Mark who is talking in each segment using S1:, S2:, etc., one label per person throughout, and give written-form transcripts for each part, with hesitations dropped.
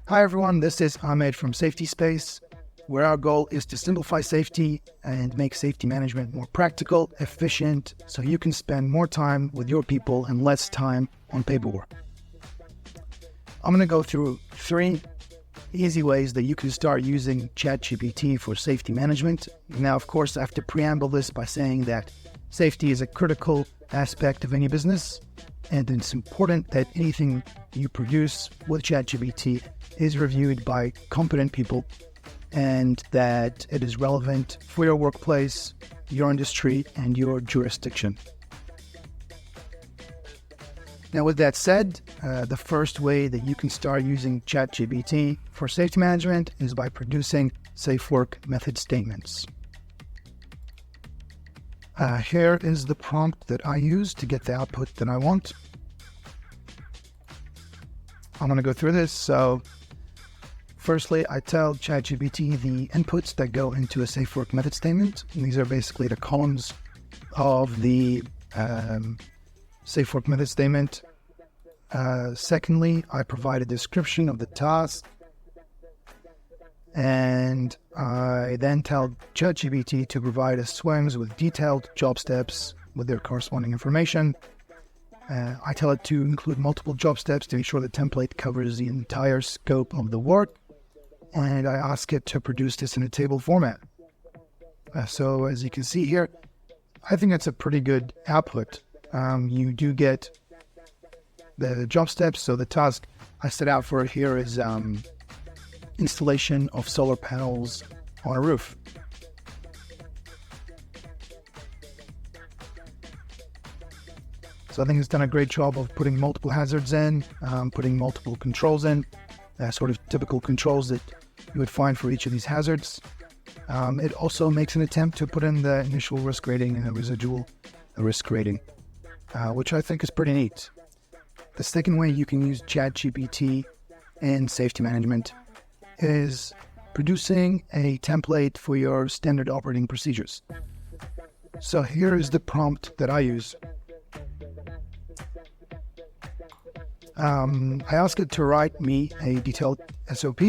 S1: Hi everyone, this is Ahmed from Safety Space, where our goal is to simplify safety and make safety management more practical, efficient, so you can spend more time with your people and less time on paperwork. I'm going to go through 3 easy ways that you can start using Chat GPT for safety management. Now, of course, I have to preamble this by saying that safety is a critical aspect of any business, and it's important that anything you produce with Chat GPT is reviewed by competent people and that it is relevant for your workplace, your industry, and your jurisdiction. Now, with that said, the first way that you can start using Chat GPT for safety management is by producing safe work method statements. Here is the prompt that I use to get the output that I want. I'm going to go through this. So, firstly, I tell ChatGPT the inputs that go into a safe work method statement. And these are basically the columns of the safe work method statement. Secondly, I provide a description of the task. And I then tell ChatGPT to provide us swings with detailed job steps with their corresponding information. I tell it to include multiple job steps to ensure the template covers the entire scope of the work. And I ask it to produce this in a table format. So as you can see here, I think that's a pretty good output. You do get the job steps. So the task I set out for here is installation of solar panels on a roof. So I think it's done a great job of putting multiple hazards in, putting multiple controls in, sort of typical controls that you would find for each of these hazards. It also makes an attempt to put in the initial risk rating and the residual risk rating, which I think is pretty neat. The second way you can use ChatGPT in safety management is producing a template for your standard operating procedures. So here is the prompt that I use. I ask it to write me a detailed SOP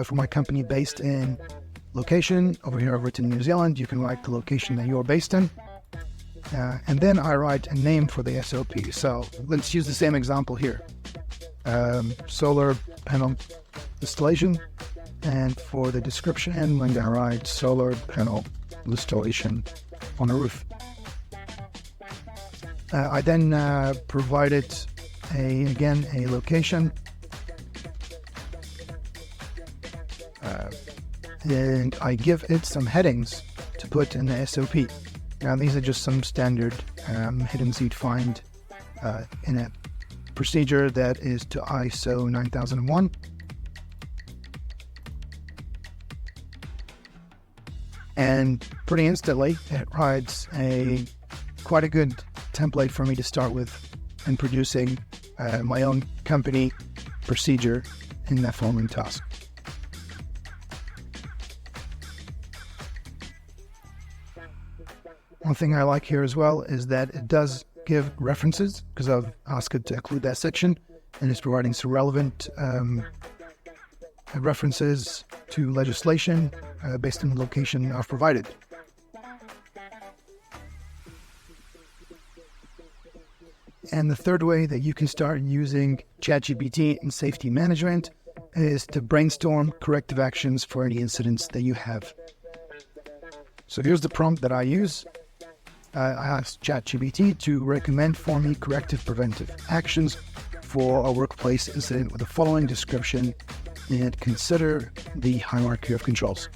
S1: for my company based in location. Over here I've written New Zealand. You can write the location that you're based in. And then I write a name for the SOP. So let's use the same example here. Solar panel installation. And for the description, I'm going to write solar panel installation on a roof. I then provided a location. And I give it some headings to put in the SOP. Now, these are just some standard headings you'd find in a procedure that is to ISO 9001. And pretty instantly, it writes quite a good template for me to start with in producing my own company procedure in that following task. One thing I like here as well is that it does give references, because I've asked it to include that section, and it's providing some relevant references to legislation based on the location I've provided. And the third way that you can start using ChatGPT in safety management is to brainstorm corrective actions for any incidents that you have. So here's the prompt that I use. I asked ChatGPT to recommend for me corrective preventive actions for a workplace incident with the following description and consider the hierarchy of controls.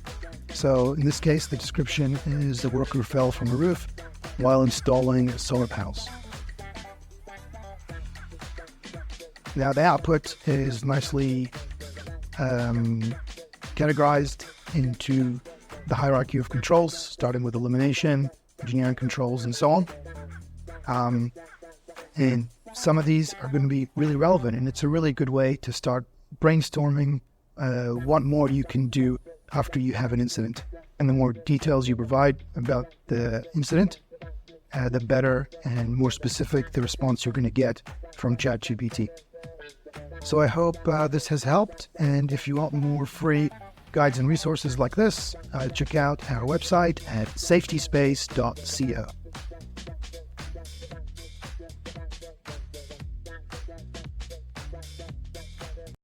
S1: So in this case, the description is the worker fell from a roof while installing solar panels. Now the output is nicely categorized into the hierarchy of controls, starting with elimination, engineering controls, and so on. And some of these are going to be really relevant, and it's a really good way to start brainstorming what more you can do after you have an incident. And the more details you provide about the incident, the better and more specific the response you're going to get from Chat GPT. So I hope this has helped. And if you want more free guides and resources like this, check out our website at safetyspace.co.